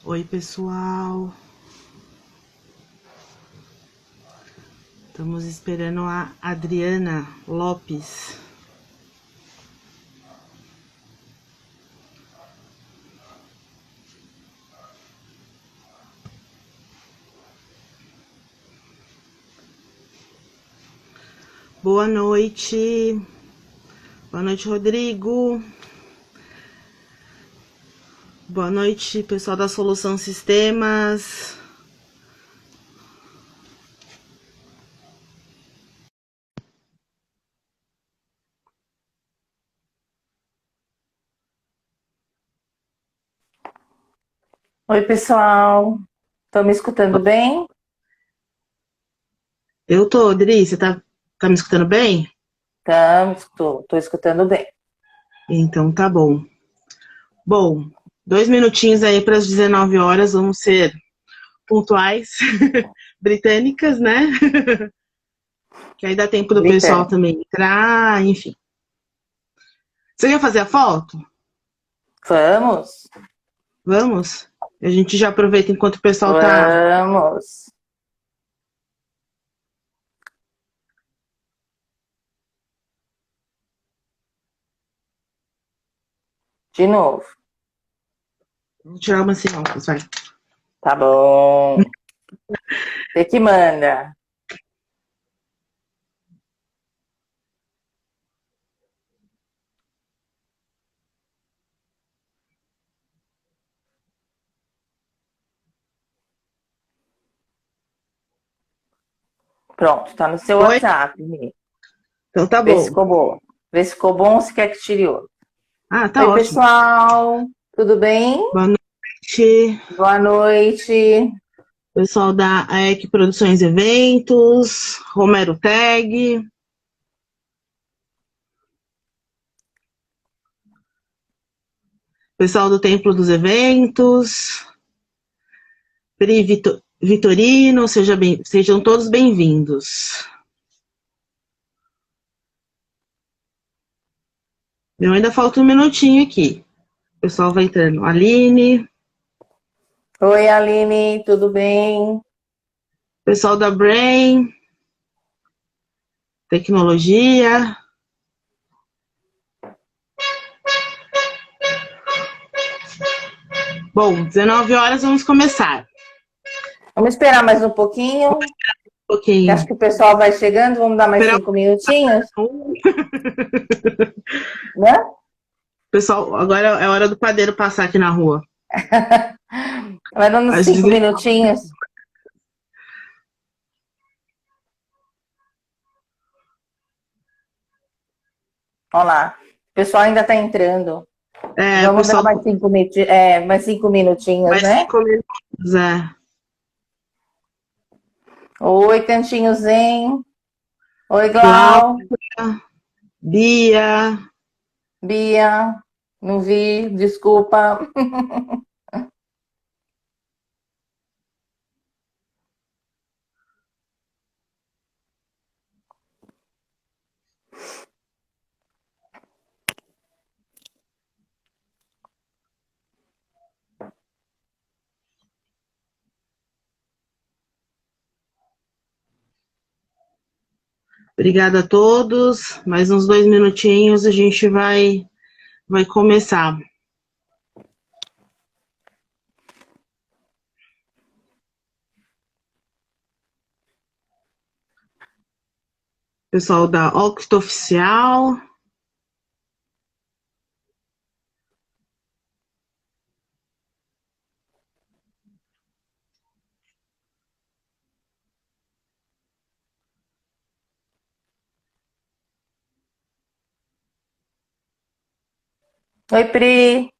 Oi, pessoal. Estamos esperando a Adriana Lopes. Boa noite. Boa noite, Rodrigo. Boa noite, pessoal da Solução Sistemas. Oi, pessoal. Estão me escutando bem? Eu tô, Adri, você tá me escutando bem? Estou escutando bem. Então tá bom. Bom, 2 minutinhos aí para as 19 horas, vamos ser pontuais, britânicas, né? Que aí dá tempo do pessoal Britânico. também entrar, enfim. Você quer fazer a foto? Vamos? Vamos? A gente já aproveita enquanto o pessoal tá. Vamos. De novo. Vou tirar uma sem óculos, vai. Tá bom. Você que manda. Pronto, tá no seu Oi? WhatsApp, Rê. Então tá Vê se bom. ficou bom. Vê se ficou bom ou se quer que tire outro. Ah, tá Oi, ótimo. pessoal. Tudo bem? Boa noite, Boa noite. pessoal da AEC Produções e Eventos, Romero Tag, pessoal do Templo dos Eventos, Pri Vitorino, sejam todos bem-vindos. Eu ainda falta um minutinho aqui. O pessoal vai entrando. Aline, Oi, Aline. Tudo bem? pessoal da Brain, Tecnologia. Bom, 19 horas vamos começar. Vamos esperar mais um pouquinho. Um Que acho pouquinho. que o pessoal vai chegando. Vamos dar mais Esperar 5 minutinhos, um. né? Pessoal, agora é hora do padeiro passar aqui na rua. Vai dando Às 5 minutinhos. Olha lá. O pessoal ainda está entrando. o Vamos dar pessoal mais 5 minutinhos, mais né? 5 minutos, é. Oi, Cantinho Zen. Oi, Glau. Cláudia, Bia, Bia. Não vi, desculpa. obrigada a todos. Mais uns 2 minutinhos a gente vai começar. Pessoal da Octo Oficial. Oi, Pri.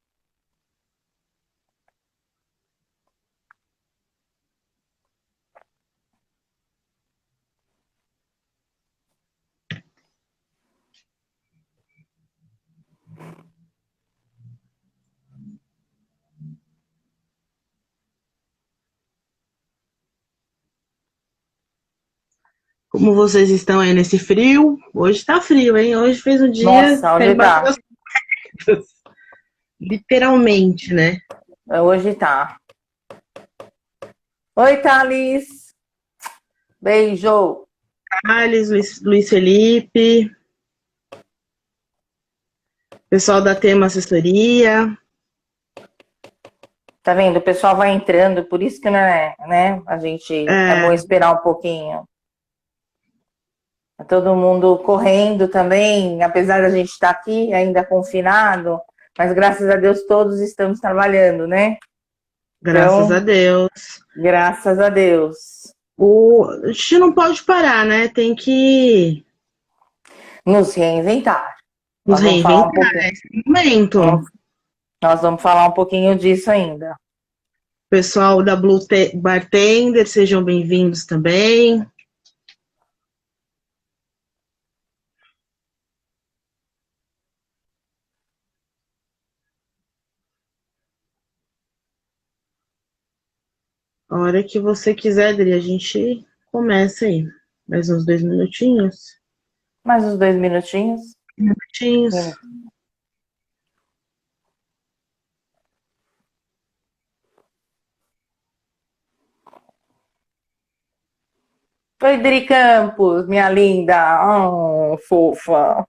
Como vocês estão aí nesse frio? Hoje tá frio, hein? Hoje fez um dia Nossa, tá hoje embaixo tá. das coisas. Literalmente, né? Hoje tá. Oi, Thalys. Beijo. Thales, Luiz Felipe, pessoal da Tema Assessoria. Tá vendo? O pessoal vai entrando, por isso que, né, a gente é bom esperar um pouquinho. Tá todo mundo correndo também, apesar da gente estar aqui ainda confinado, mas graças a Deus todos estamos trabalhando, né? Graças Então, a Deus. Graças a Deus. A gente não pode parar, né? Tem que Nos reinventar. nos Nós vamos falar um reinventar pouquinho. nesse momento. Nós vamos falar um pouquinho disso ainda. Pessoal da Blue Bartender, sejam bem-vindos também. A hora que você quiser, Adri, a gente começa aí. Mais uns 2 minutinhos. Mais uns 2 minutinhos. Minutinhos. Oi, Dri Campos, minha linda. Oh, fofa.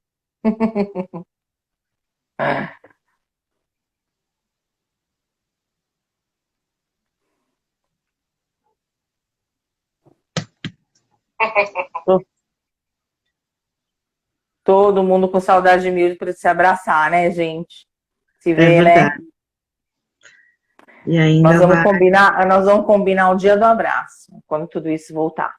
Todo mundo com saudade de mim para se abraçar, né, gente? Se vê, né? E ainda nós vamos combinar o dia do abraço, quando tudo isso voltar.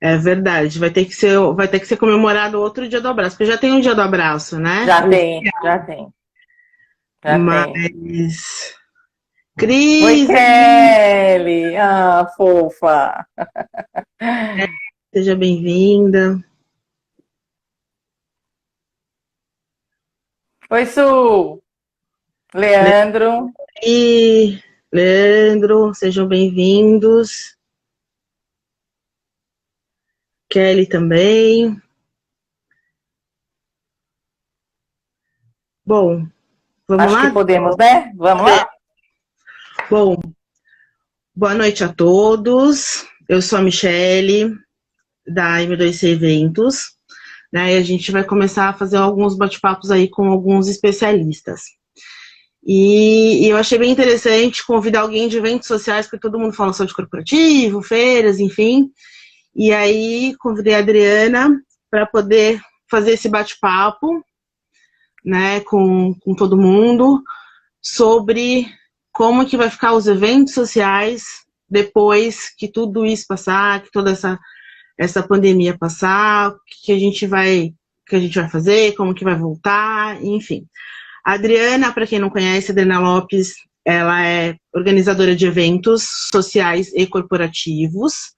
É verdade, vai ter que ser comemorado outro dia do abraço, porque já tem um dia do abraço, né? Já tem. Mas... Cris! Oi, Kelly! Ah, fofa! Seja bem-vinda. Oi, Su! Leandro! E Leandro, sejam bem-vindos. Kelly também. Bom, vamos lá? Acho que podemos, né? Vamos lá? Bom, boa noite a todos. Eu sou a Michele, da M2C Eventos, né? E a gente vai começar a fazer alguns bate-papos aí com alguns especialistas. E eu achei bem interessante convidar alguém de eventos sociais, porque todo mundo fala sobre corporativo, feiras, enfim. E aí convidei a Adriana para poder fazer esse bate-papo, né, com todo mundo, sobre como que vai ficar os eventos sociais depois que tudo isso passar, que toda essa pandemia passar, o que a gente vai fazer, como que vai voltar, enfim. A Adriana, para quem não conhece, a Adriana Lopes, ela é organizadora de eventos sociais e corporativos.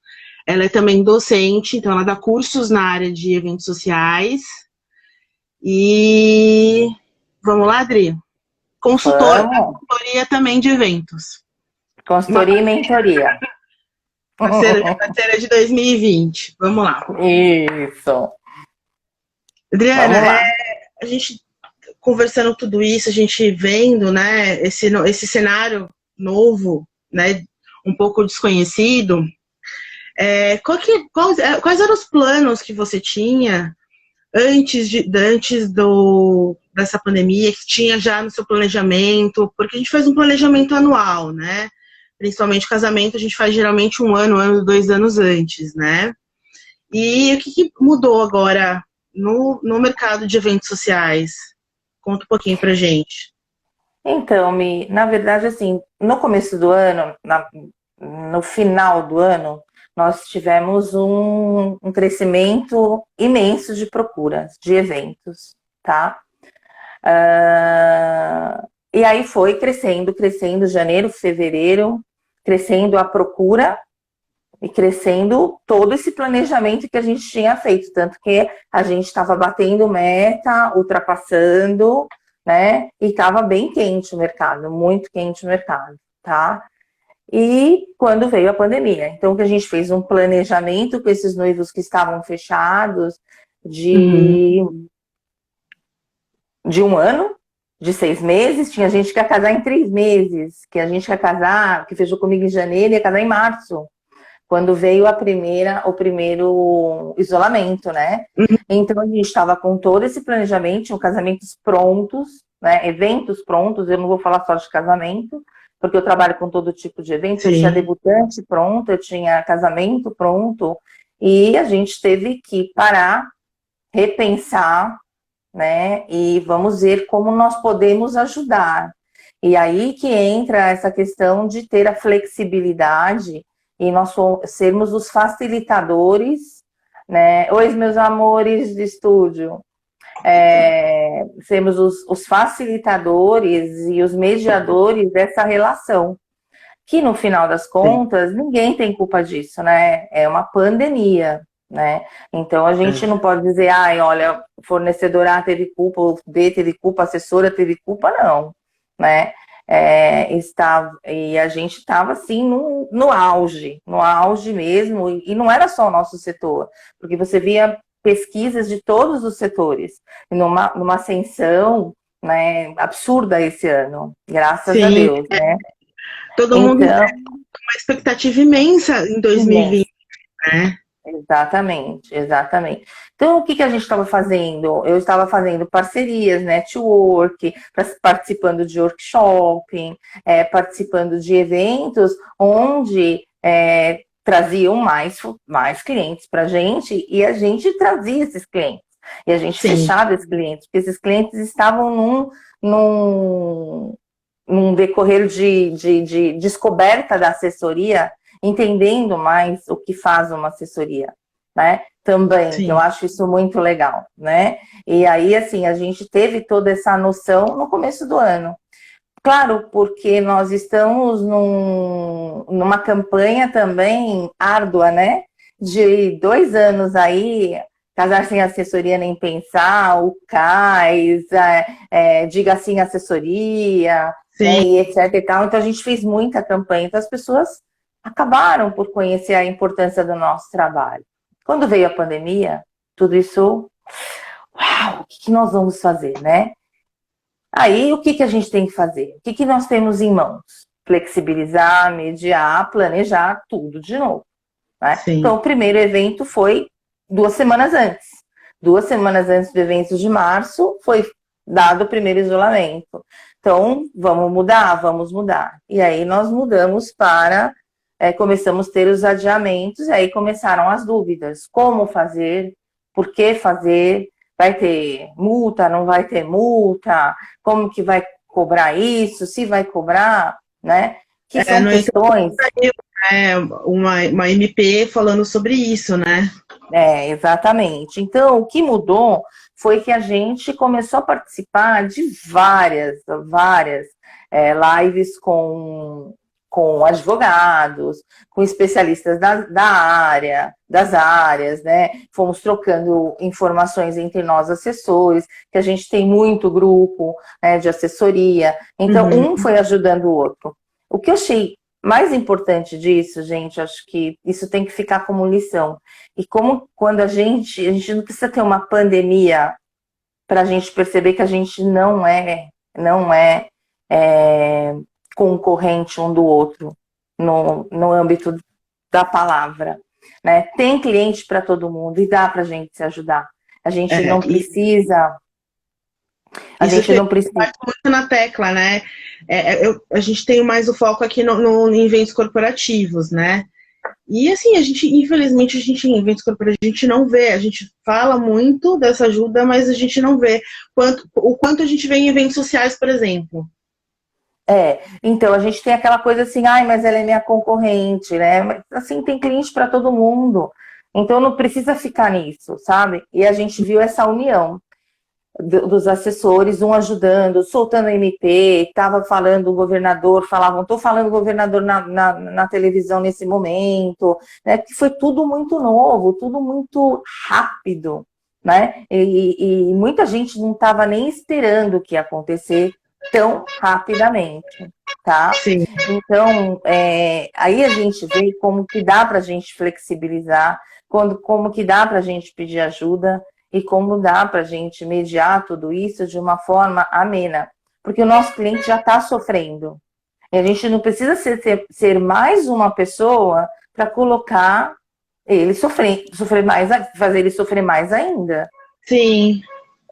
Ela é também docente, então ela dá cursos na área de eventos sociais. E vamos lá, Adri? Consultoria também de eventos. Consultoria e mentoria. Parceira de 2020. Vamos lá. Isso. Adriana, a gente conversando tudo isso, a gente vendo, né, esse cenário novo, né, um pouco desconhecido, quais eram os planos que você tinha antes dessa pandemia, que tinha já no seu planejamento? Porque a gente faz um planejamento anual, né? Principalmente casamento, a gente faz geralmente 1 ano, 2 anos antes, né? E o que mudou agora no mercado de eventos sociais? Conta um pouquinho pra gente. Então, na verdade, assim, no começo do ano, no final do ano, nós tivemos um crescimento imenso de procuras de eventos, tá? E aí foi crescendo, janeiro, fevereiro, crescendo a procura e crescendo todo esse planejamento que a gente tinha feito, tanto que a gente estava batendo meta, ultrapassando, né? E estava bem quente o mercado, muito quente o mercado, tá? E quando veio a pandemia, então que a gente fez um planejamento com esses noivos que estavam fechados de 1 ano, de 6 meses, tinha gente que ia casar em 3 meses, que a gente ia casar, que fechou comigo em janeiro, ia casar em março. quando veio o primeiro isolamento, né? Então a gente estava com todo esse planejamento, tinham casamentos prontos, né? Eventos prontos, eu não vou falar só de casamento, porque eu trabalho com todo tipo de evento, eu tinha debutante pronto, eu tinha casamento pronto, e a gente teve que parar, repensar, né? E vamos ver como nós podemos ajudar. E aí que entra essa questão de ter a flexibilidade e nós sermos os facilitadores, né? Oi, meus amores de estúdio. Sermos os facilitadores e os mediadores dessa relação. Que no final das contas, ninguém tem culpa disso, né? É uma pandemia, né? Então a gente não pode dizer, ai, olha, o fornecedor A teve culpa, o B teve culpa, a assessora teve culpa, não, né? E a gente estava assim no auge mesmo, e não era só o nosso setor, porque você via pesquisas de todos os setores, numa ascensão, né, absurda esse ano, graças a Deus, né? Todo mundo tem uma expectativa imensa em 2020, né? Exatamente. Então, o que a gente estava fazendo? Eu estava fazendo parcerias, network, participando de workshop, participando de eventos onde traziam mais clientes para a gente, e a gente trazia esses clientes. E a gente fechava esses clientes, porque esses clientes estavam num decorrer de descoberta da assessoria, entendendo mais o que faz uma assessoria, né? Também, que eu acho isso muito legal, né? E aí, assim, a gente teve toda essa noção no começo do ano. Claro, porque nós estamos numa campanha também árdua, né? De 2 anos aí, Casar Sem Assessoria Nem Pensar, o CAIS, Diga Sim Assessoria, né, e etc e tal. Então a gente fez muita campanha, então as pessoas acabaram por conhecer a importância do nosso trabalho. Quando veio a pandemia, tudo isso, uau, o que nós vamos fazer, né? Aí, o que a gente tem que fazer? O que nós temos em mãos? Flexibilizar, mediar, planejar tudo de novo, né? Então, o primeiro evento foi 2 semanas antes. 2 semanas antes do evento de março, foi dado o primeiro isolamento. Então, vamos mudar. E aí, nós mudamos para... começamos a ter os adiamentos, e aí começaram as dúvidas. Como fazer? Por que fazer? Vai ter multa? Não vai ter multa? Como que vai cobrar isso? Se vai cobrar, né? Que são questões... uma MP falando sobre isso, né? Exatamente. Então, o que mudou foi que a gente começou a participar de várias lives com advogados, com especialistas das áreas, né? Fomos trocando informações entre nós, assessores, que a gente tem muito grupo, né, de assessoria. Então, um foi ajudando o outro. O que eu achei mais importante disso, gente, acho que isso tem que ficar como lição. E como quando a gente não precisa ter uma pandemia para a gente perceber que a gente não é concorrente um do outro no âmbito da palavra, né? Tem cliente para todo mundo e dá para a gente se ajudar. A gente não precisa... não precisa... muito na tecla, né? A gente tem mais o foco aqui em eventos corporativos, né? E assim, infelizmente, em eventos corporativos a gente não vê, a gente fala muito dessa ajuda, mas a gente não vê o quanto a gente vê em eventos sociais, por exemplo. Então a gente tem aquela coisa assim, mas ela é minha concorrente, né? Mas assim, tem cliente para todo mundo. Então não precisa ficar nisso, sabe? E a gente viu essa união dos assessores, um ajudando, soltando MP, estava falando o governador, estou falando o governador na televisão nesse momento, né? Que foi tudo muito novo, tudo muito rápido, né? E muita gente não estava nem esperando o que ia acontecer tão rapidamente, tá? Sim. Então, aí a gente vê como que dá para a gente flexibilizar, como que dá para a gente pedir ajuda, e como dá para a gente mediar tudo isso de uma forma amena. Porque o nosso cliente já está sofrendo. E a gente não precisa ser mais uma pessoa para colocar ele sofrer mais, fazer ele sofrer mais ainda. Sim.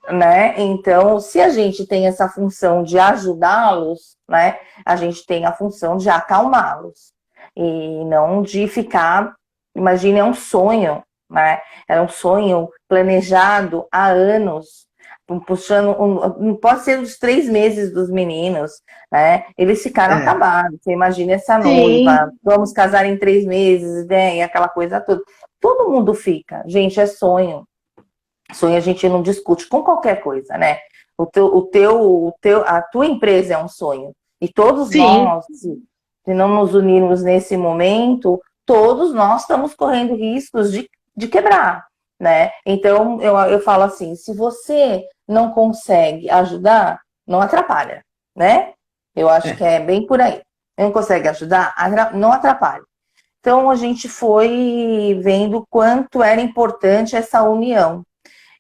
Né? Então, se a gente tem essa função de ajudá-los, né, a gente tem a função de acalmá-los e não de ficar. Imagine, é um sonho, né? É um sonho planejado há anos, puxando. Não pode ser os 3 meses dos meninos, né? Eles ficaram acabados. Você imagina essa noiva, vamos casar em 3 meses, né? E aquela coisa toda. Todo mundo fica, gente, é sonho. Sonho a gente não discute com qualquer coisa, né? A tua empresa é um sonho. E todos nós, se não nos unirmos nesse momento, todos nós estamos correndo riscos de quebrar, né? Então, eu falo assim, se você não consegue ajudar, não atrapalha, né? Eu acho que é bem por aí. Não consegue ajudar, não atrapalha. Então, a gente foi vendo quanto era importante essa união.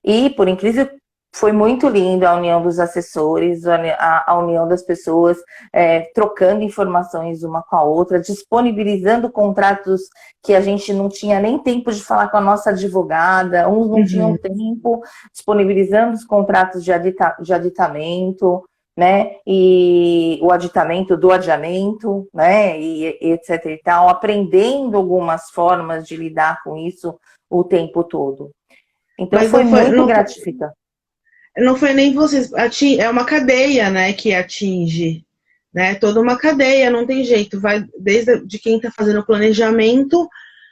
E, por incrível, foi muito lindo a união dos assessores, a união das pessoas, trocando informações uma com a outra, disponibilizando contratos que a gente não tinha nem tempo de falar com a nossa advogada, uns não tinham tempo, disponibilizando os contratos de aditamento, né, e o aditamento do adiamento, né, e etc e tal, aprendendo algumas formas de lidar com isso o tempo todo. Então, mas foi muito gratificante. Não foi nem vocês, é uma cadeia, né, que atinge, né, toda uma cadeia, não tem jeito, vai desde de quem está fazendo o planejamento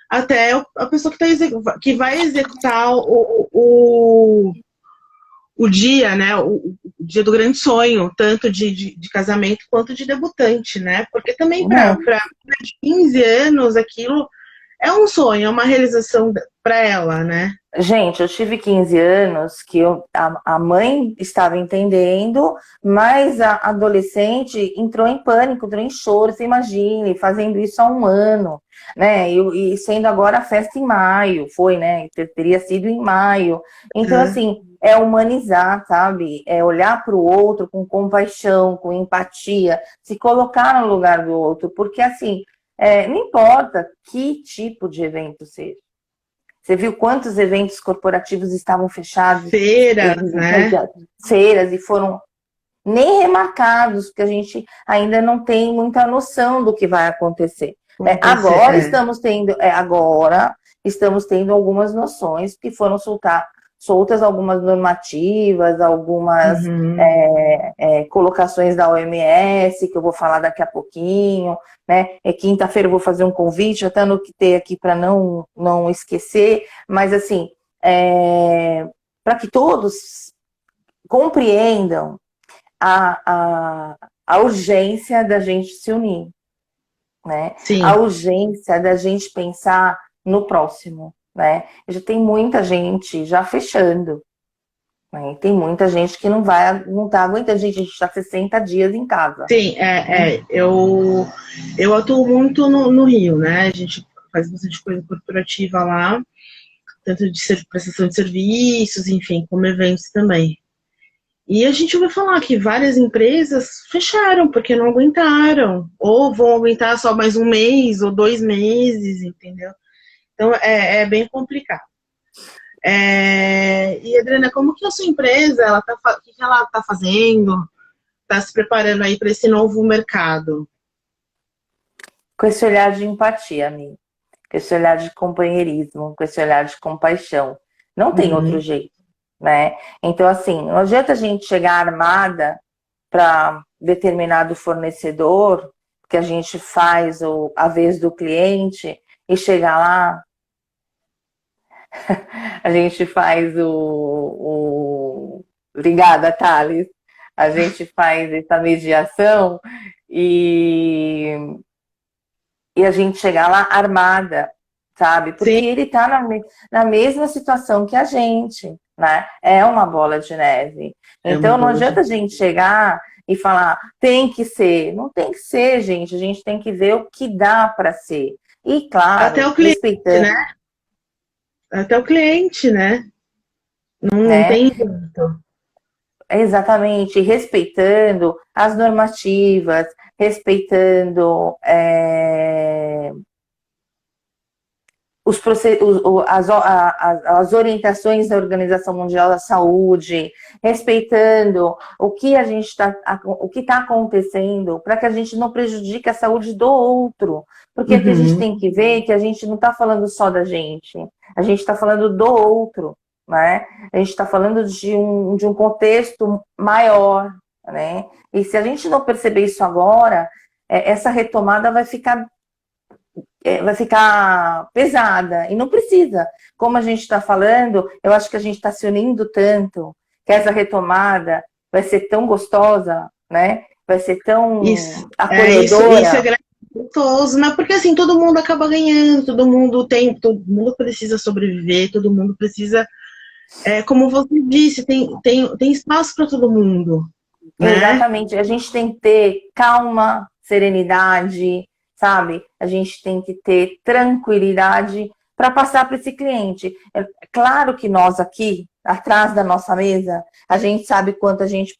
até a pessoa que vai executar o dia, né, o dia do grande sonho, tanto de casamento quanto de debutante, né, porque também para 15 anos aquilo é um sonho, é uma realização para ela, né? Gente, eu tive 15 anos que a mãe estava entendendo, mas a adolescente entrou em pânico, entrou em choro, você imagine, fazendo isso há um ano, né? E sendo agora a festa em maio, foi, né? Teria sido em maio. Então, assim, é humanizar, sabe? É olhar para o outro com compaixão, com empatia, se colocar no lugar do outro, porque, assim, não importa que tipo de evento seja. Você viu quantos eventos corporativos estavam fechados? Feiras, né? Feiras, e foram nem remarcados, porque a gente ainda não tem muita noção do que vai acontecer. Agora estamos tendo algumas noções que foram soltas algumas normativas, algumas colocações da OMS, que eu vou falar daqui a pouquinho, né? Quinta-feira eu vou fazer um convite, até anotei aqui para não esquecer, mas assim, para que todos compreendam a urgência da gente se unir, né? Sim. A urgência da gente pensar no próximo, né? Já tem muita gente já fechando, né? Tem muita gente que não tá aguentando. A gente está 60 dias em casa. Sim, eu atuo muito no Rio, né? A gente faz bastante coisa corporativa lá, tanto de prestação de serviços, enfim, como eventos também. E a gente ouviu falar que várias empresas fecharam porque não aguentaram, ou vão aguentar só mais um mês ou 2 meses, entendeu? Então é bem complicado. E Adriana, como que a sua empresa, o que ela está fazendo? Está se preparando aí para esse novo mercado? Com esse olhar de empatia, amiga. Com esse olhar de companheirismo, com esse olhar de compaixão. Não tem outro jeito, né? Então, assim, não adianta a gente chegar armada para determinado fornecedor, que a gente faz a vez do cliente, e chegar lá, a gente faz Obrigada, Thales. A gente faz essa mediação e a gente chegar lá armada, sabe? Porque Sim. ele está na mesma situação que a gente, né? É uma bola de neve. Então, não adianta a gente chegar e falar, tem que ser. Não tem que ser, gente. A gente tem que ver o que dá para ser. E, claro, até o cliente, respeitando. né? Até o cliente, né? Não tem jeito. Exatamente, respeitando as normativas, respeitando as orientações da Organização Mundial da Saúde, respeitando o que está acontecendo, para que a gente não prejudique a saúde do outro. Porque a gente tem que ver que a gente não está falando só da gente, a gente está falando do outro, né? A gente está falando de um contexto maior, né? E se a gente não perceber isso agora, essa retomada vai ficar pesada, e não precisa. Como a gente está falando, eu acho que a gente está se unindo tanto, que essa retomada vai ser tão gostosa, né? Vai ser tão acolhedora. Isso é gostoso, mas porque assim, todo mundo acaba ganhando, todo mundo precisa sobreviver, todo mundo precisa, como você disse, tem espaço para todo mundo. Né? Exatamente, a gente tem que ter calma, serenidade, sabe? A gente tem que ter tranquilidade para passar para esse cliente. É claro que nós aqui, atrás da nossa mesa, a gente sabe quanto a gente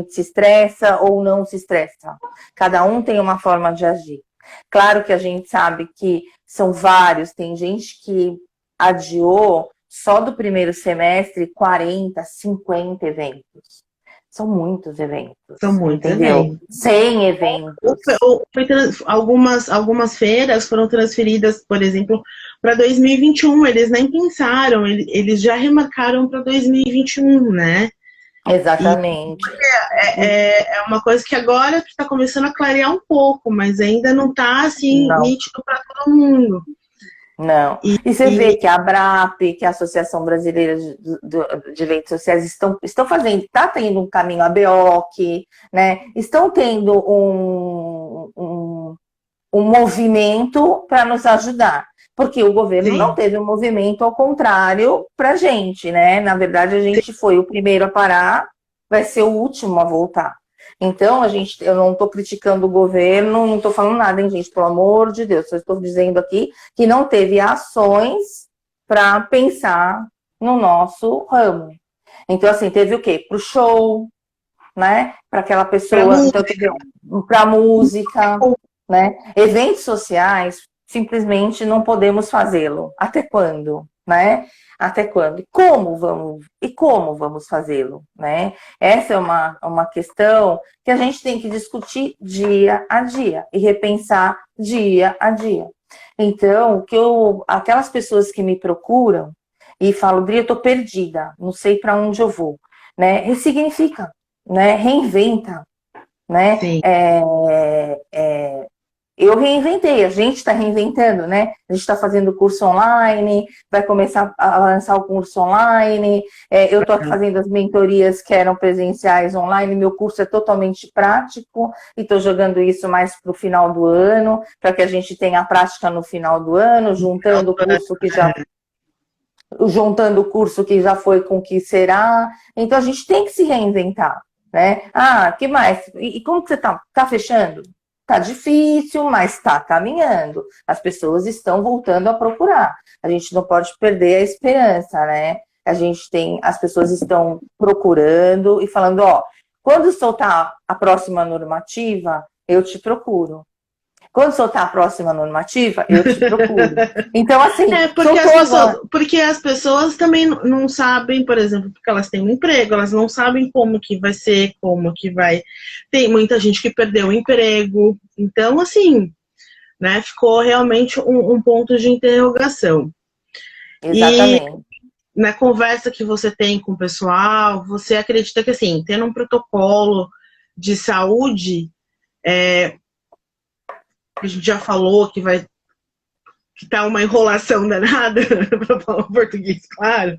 se estressa ou não se estressa. Cada um tem uma forma de agir. Claro que a gente sabe que são vários, tem gente que adiou só do primeiro semestre 40, 50 eventos. São muitos eventos. São muitos, entendeu? eventos. 100 eventos. Algumas feiras foram transferidas, por exemplo, para 2021. Eles nem pensaram, eles já remarcaram para 2021, né? Exatamente. É uma coisa que agora está começando a clarear um pouco, mas ainda não está assim nítido para todo mundo. Não. E você vê que a ABRAP, que é a Associação Brasileira de Eventos Sociais, estão fazendo, está tendo um caminho, a BEOC, né? Estão tendo um movimento para nos ajudar. Porque o governo não teve um movimento ao contrário para a gente, né? Na verdade, a gente foi o primeiro a parar, vai ser o último a voltar. Então, eu não estou criticando o governo, não estou falando nada, hein, gente? Pelo amor de Deus, só estou dizendo aqui que não teve ações para pensar no nosso ramo. Então, assim, teve o quê? Para o show, né? Para aquela pessoa, para música, né? Eventos sociais, simplesmente não podemos fazê-lo. Até quando, né? Até quando? Como vamos fazê-lo, né? Essa é uma questão que a gente tem que discutir dia a dia e repensar dia a dia. Então, aquelas pessoas que me procuram e falam, Bri, eu tô perdida, não sei para onde eu vou, né? Ressignifica, né? Reinventa, né? Eu reinventei, a gente está reinventando, né? A gente está fazendo curso online, vai começar a lançar o curso online, eu estou fazendo as mentorias que eram presenciais online, meu curso é totalmente prático, e estou jogando isso mais para o final do ano, para que a gente tenha a prática no final do ano, juntando o curso que já foi com o que será. Então, a gente tem que se reinventar, né? Que mais? E como que você está? Está fechando? Tá difícil, mas está caminhando. As pessoas estão voltando a procurar. A gente não pode perder a esperança, né? As pessoas estão procurando e falando, quando soltar a próxima normativa, eu te procuro. Quando soltar a próxima normativa, eu te procuro. Então, assim... porque as pessoas também não sabem, por exemplo, porque elas têm um emprego, elas não sabem como que vai ser, como que vai... Tem muita gente que perdeu o emprego. Então, assim, né, ficou realmente um ponto de interrogação. Exatamente. E na conversa que você tem com o pessoal, você acredita que, assim, tendo um protocolo de saúde... a gente já falou que tá uma enrolação danada, para falar o português, claro.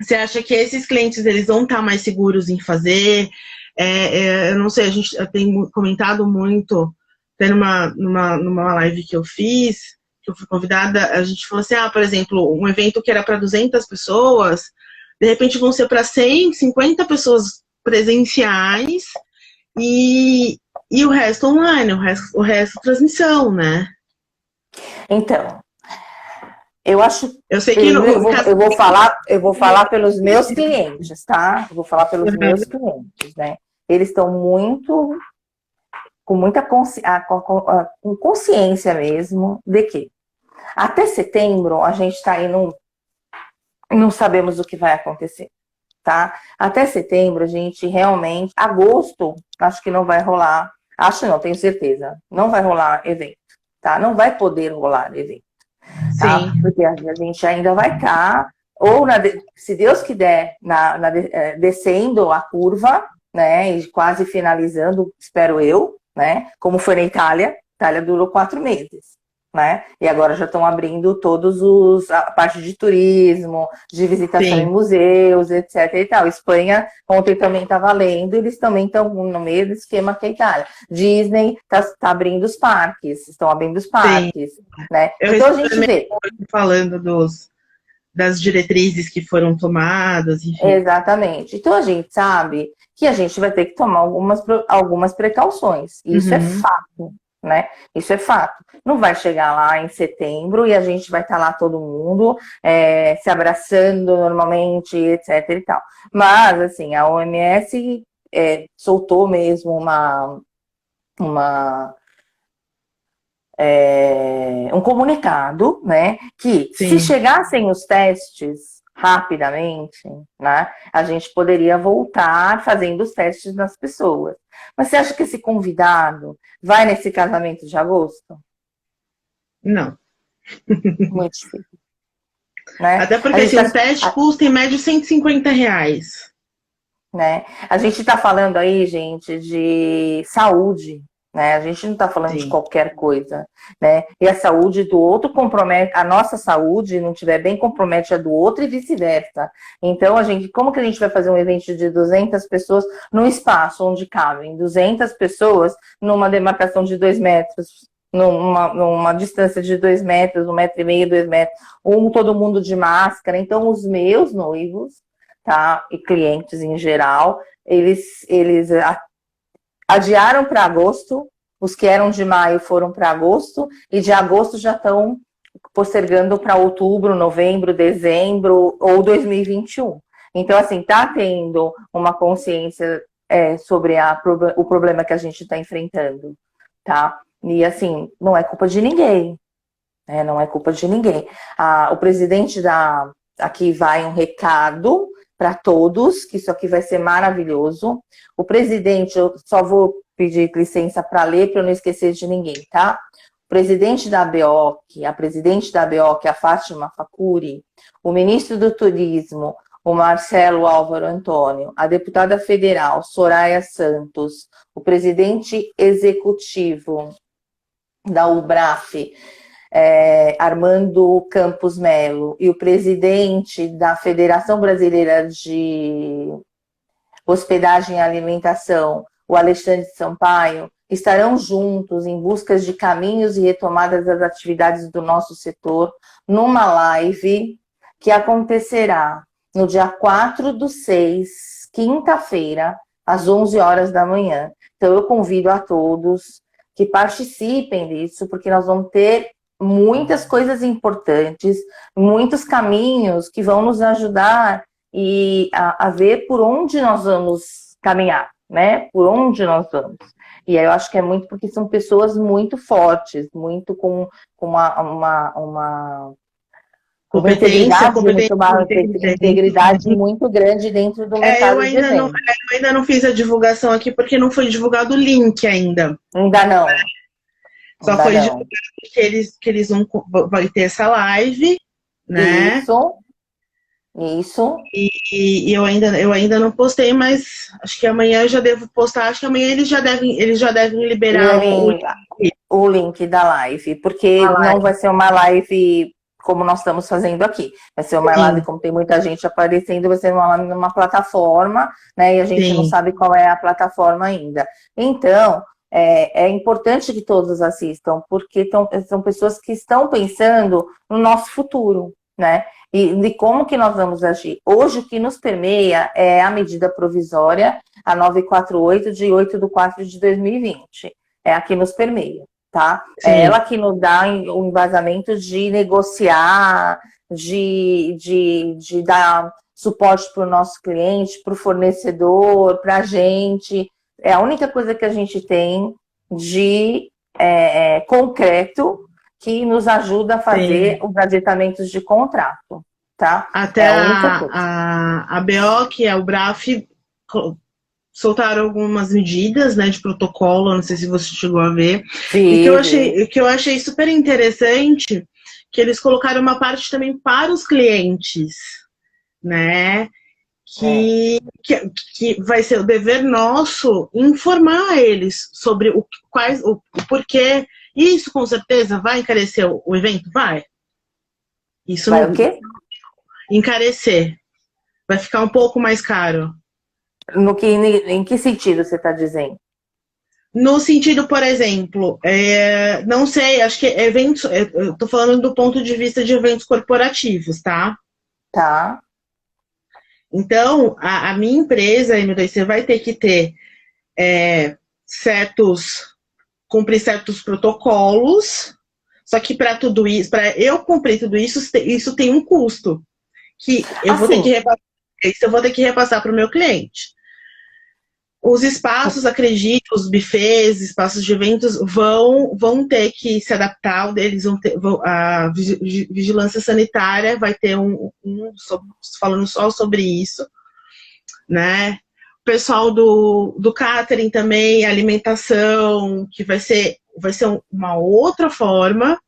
Você acha que esses clientes eles vão estar mais seguros em fazer? Eu não sei, a gente tem comentado muito, até numa live que eu fiz, que eu fui convidada, a gente falou assim, por exemplo, um evento que era para 200 pessoas, de repente vão ser para 100, 50 pessoas presenciais, e o resto online, o resto transmissão, né? Então, eu acho... Eu sei que eu vou falar pelos meus clientes, tá? Eu vou falar pelos meus clientes, né? Eles estão com muita consciência mesmo de que Até setembro, a gente está aí, não sabemos o que vai acontecer, tá? Até setembro, a gente realmente... Agosto, acho que não vai rolar. Acho não, tenho certeza. Não vai rolar evento, tá? Não vai poder rolar evento, tá? Sim, Porque a gente ainda vai estar, ou, se Deus quiser, descendo a curva, né? E quase finalizando, espero eu, né? Como foi na Itália. A Itália durou 4 meses. Né? E agora já estão abrindo a parte de turismo, de visitação sim. em museus, etc. e tal. Espanha ontem também está valendo, eles também estão no mesmo esquema que a Itália. Disney está abrindo os parques, estão abrindo os Sim. parques, né? Eu Então a recebi gente vê. falando das diretrizes que foram tomadas, enfim. Exatamente. Então a gente sabe que a gente vai ter que tomar algumas precauções. Isso é Uhum. fato, né? Isso é fato. Não vai chegar lá em setembro e a gente vai estar lá todo mundo se abraçando normalmente, etc. e tal. Mas, assim, a OMS soltou mesmo um comunicado, né, que se Sim. chegassem os testes rapidamente, né, a gente poderia voltar fazendo os testes nas pessoas. Mas você acha que esse convidado vai nesse casamento de agosto? Não. Muito difícil, né? Até A porque gente assim, tá, um teste custa em média R$ 150. né? A gente está falando aí, gente, de saúde, né? A gente não está falando de Sim. qualquer coisa, né? E a saúde do outro compromete, a nossa saúde não tiver bem, compromete a do outro e vice-versa. Então, como que a gente vai fazer um evento de 200 pessoas num espaço onde cabem 200 pessoas numa demarcação de 2 metros? Numa distância de 2 metros, 1,5 metros, 2 metros, todo mundo de máscara. Então, os meus noivos, tá? E clientes em geral, eles adiaram para agosto, os que eram de maio foram para agosto, e de agosto já estão postergando para outubro, novembro, dezembro ou 2021. Então, assim, tá tendo uma consciência sobre o problema que a gente está enfrentando, tá? E, assim, não é culpa de ninguém, né? Não é culpa de ninguém. O presidente aqui vai um recado para todos, que isso aqui vai ser maravilhoso. O presidente, eu só vou pedir licença para ler, para eu não esquecer de ninguém, tá? O presidente da ABOC, a presidente da ABOC, a Fátima Facuri, o ministro do Turismo, o Marcelo Álvaro Antônio, a deputada federal, Soraya Santos, o presidente executivo da UBRAF, Armando Campos Melo, e o presidente da Federação Brasileira de Hospedagem e Alimentação, o Alexandre Sampaio, estarão juntos em busca de caminhos e retomadas das atividades do nosso setor numa live que acontecerá no dia 4/6, quinta-feira, às 11 horas da manhã. Então eu convido a todos que participem disso, porque nós vamos ter muitas coisas importantes, muitos caminhos que vão nos ajudar a ver por onde nós vamos caminhar, né? Por onde nós vamos. E aí eu acho que é muito porque são pessoas muito fortes, muito com uma Competência, integridade muito grande dentro do mercado de eventos. Eu ainda não fiz a divulgação aqui porque não foi divulgado o link ainda. Ainda não. Só Ainda foi não. divulgado que eles vai ter essa live, né? Isso. E eu ainda não postei, mas acho que amanhã eu já devo postar. Acho que amanhã eles já devem liberar o link da live, porque não vai ser uma live como nós estamos fazendo aqui. Vai ser uma live, como tem muita gente aparecendo, vai ser uma plataforma, né? E a gente não sabe qual é a plataforma ainda. Então, é importante que todos assistam, porque são pessoas que estão pensando no nosso futuro, né? E de como que nós vamos agir. Hoje, o que nos permeia é a medida provisória, a 948, de 8/4/2020. É a que nos permeia, tá? Sim. É ela que nos dá o embasamento de negociar, de dar suporte para o nosso cliente, para o fornecedor, para a gente. É a única coisa que a gente tem de concreto que nos ajuda a fazer os ajeitamentos de contrato, tá? Até é a única coisa. a BO, que é o BRAF, soltaram algumas medidas, né, de protocolo, não sei se você chegou a ver, e que eu achei super interessante, que eles colocaram uma parte também para os clientes, né, que vai ser o dever nosso informar eles sobre o porquê. Isso com certeza vai encarecer o evento? Vai. Isso vai não, o quê? encarecer. Vai ficar um pouco mais caro. Em que sentido você está dizendo? No sentido, por exemplo, não sei, acho que eventos, eu estou falando do ponto de vista de eventos corporativos, tá? Tá. Então, a minha empresa, M2C, vai ter que ter cumprir certos protocolos, só que para tudo isso, para eu cumprir tudo isso, isso tem um custo, que eu vou ter que repassar, isso eu vou ter que repassar para o meu cliente. Os espaços, acredito, os buffets, espaços de eventos vão ter que se adaptar, a vigilância sanitária vai ter falando só sobre isso, né? O pessoal do catering também, alimentação, que vai ser uma outra forma,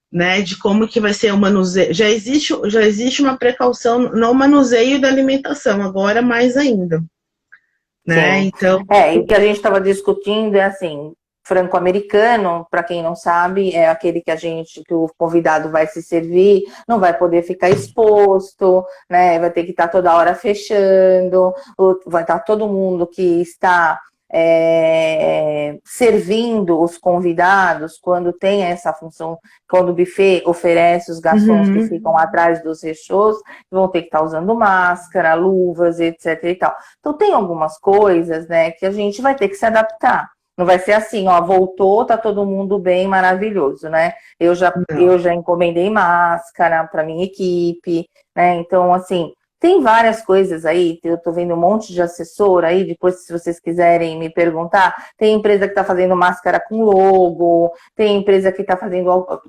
né, de como que vai ser o manuseio. Já existe uma precaução no manuseio da alimentação, agora mais ainda. Né? Então... e o que a gente estava discutindo é assim, franco-americano, para quem não sabe, é aquele que o convidado vai se servir, não vai poder ficar exposto, né? Vai ter que estar toda hora fechando, vai estar todo mundo que está servindo os convidados, quando tem essa função, quando o buffet oferece os garçons que ficam atrás dos rechôs, vão ter que estar usando máscara, luvas, etc. e tal. Então tem algumas coisas, né, que a gente vai ter que se adaptar. Não vai ser assim, ó, voltou, tá todo mundo bem, maravilhoso, né? Eu já encomendei máscara para minha equipe, né? Então, assim, tem várias coisas aí, eu tô vendo um monte de assessor aí, depois se vocês quiserem me perguntar, tem empresa que tá fazendo máscara com logo, tem empresa que tá fazendo,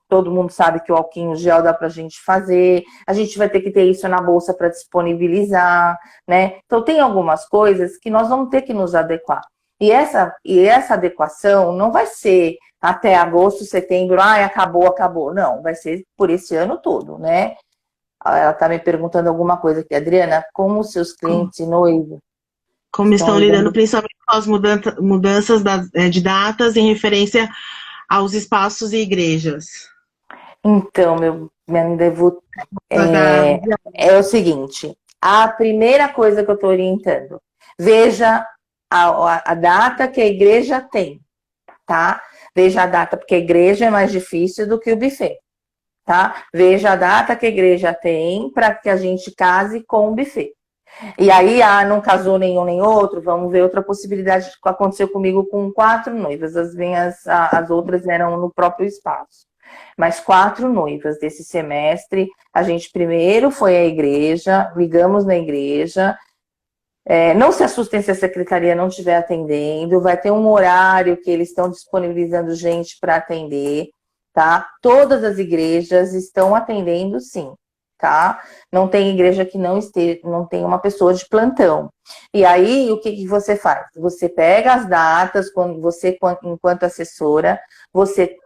todo mundo sabe que o álcool gel dá pra gente fazer, a gente vai ter que ter isso na bolsa para disponibilizar, né? Então tem algumas coisas que nós vamos ter que nos adequar. E essa adequação não vai ser até agosto, setembro, acabou. Não, vai ser por esse ano todo, né? Ela está me perguntando alguma coisa aqui. Adriana, como os seus clientes e noivos como estão lidando principalmente com as mudanças de datas em referência aos espaços e igrejas? Então, é o seguinte, a primeira coisa que eu estou orientando, veja a data que a igreja tem, tá? Veja a data, porque a igreja é mais difícil do que o buffet. Tá? Veja a data que a igreja tem para que a gente case com o buffet. E aí, não casou nenhum nem outro, vamos ver outra possibilidade que aconteceu comigo com 4 noivas. As outras eram no próprio espaço. Mas 4 noivas desse semestre, a gente primeiro foi à igreja, ligamos na igreja. Não se assustem se a secretaria não estiver atendendo, vai ter um horário que eles estão disponibilizando gente para atender. Tá? Todas as igrejas estão atendendo, sim, tá? Não tem igreja que não tenha uma pessoa de plantão. E aí, o que você faz? Você pega as datas, enquanto assessora, você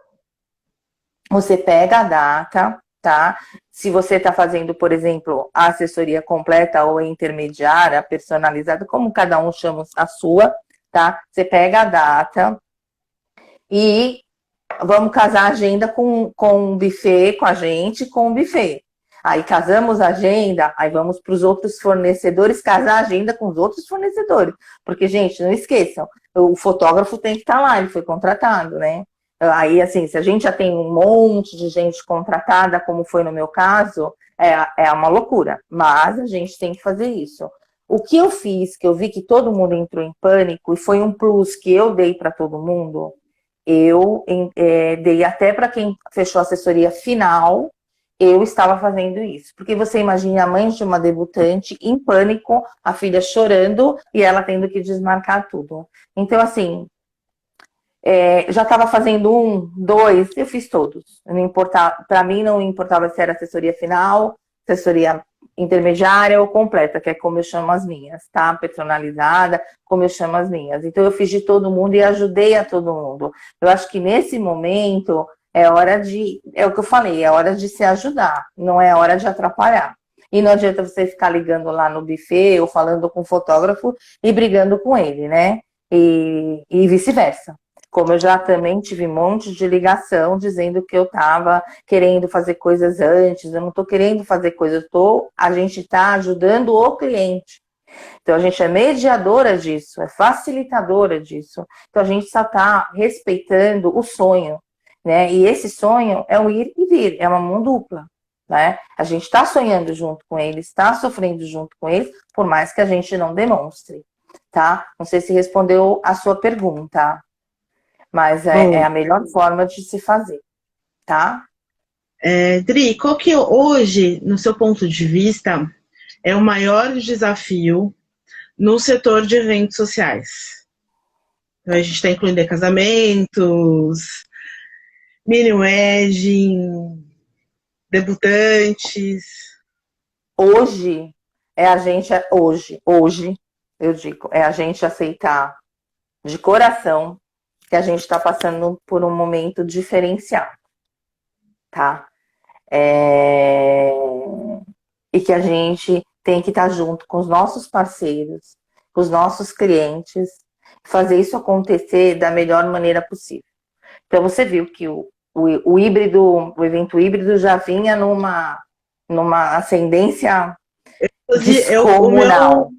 pega a data, tá? Se você está fazendo, por exemplo, a assessoria completa ou intermediária, personalizada, como cada um chama a sua, tá? Você pega a data e vamos casar a agenda com um buffet, com a gente, com o buffet. Aí casamos a agenda, aí vamos para os outros fornecedores casar a agenda com os outros fornecedores. Porque, gente, não esqueçam, o fotógrafo tem que estar lá, ele foi contratado, né? Aí, assim, se a gente já tem um monte de gente contratada, como foi no meu caso, é uma loucura. Mas a gente tem que fazer isso. O que eu fiz, que eu vi que todo mundo entrou em pânico, e foi um plus que eu dei para todo mundo, eu dei até para quem fechou a assessoria final, eu estava fazendo isso. Porque você imagina a mãe de uma debutante em pânico, a filha chorando e ela tendo que desmarcar tudo. Então, assim, Já estava fazendo 1, 2, eu fiz todos. Não importava, para mim não importava se era assessoria final, assessoria intermediária ou completa, que é como eu chamo as minhas, tá? Personalizada, como eu chamo as minhas. Então eu fiz de todo mundo e ajudei a todo mundo. Eu acho que nesse momento é o que eu falei, é hora de se ajudar, não é hora de atrapalhar. E não adianta você ficar ligando lá no buffet ou falando com o fotógrafo e brigando com ele, né? E vice-versa. Como eu já também tive um monte de ligação dizendo que eu estava querendo fazer coisas antes, eu não estou querendo fazer coisas, a gente está ajudando o cliente. Então a gente é mediadora disso, é facilitadora disso. Então a gente só está respeitando o sonho, né? E esse sonho é o ir e vir, é uma mão dupla, né? A gente está sonhando junto com eles, está sofrendo junto com eles, por mais que a gente não demonstre, tá? Não sei se respondeu a sua pergunta. Mas é a melhor forma de se fazer, tá? Dri, qual que hoje, no seu ponto de vista, é o maior desafio no setor de eventos sociais? Então, a gente está incluindo casamentos, mini wedding, debutantes. Hoje, eu digo, é a gente aceitar de coração que a gente está passando por um momento diferenciado, tá? E que a gente tem que estar junto com os nossos parceiros, com os nossos clientes, fazer isso acontecer da melhor maneira possível. Então você viu que o híbrido, o evento híbrido já vinha numa ascendência descomunal.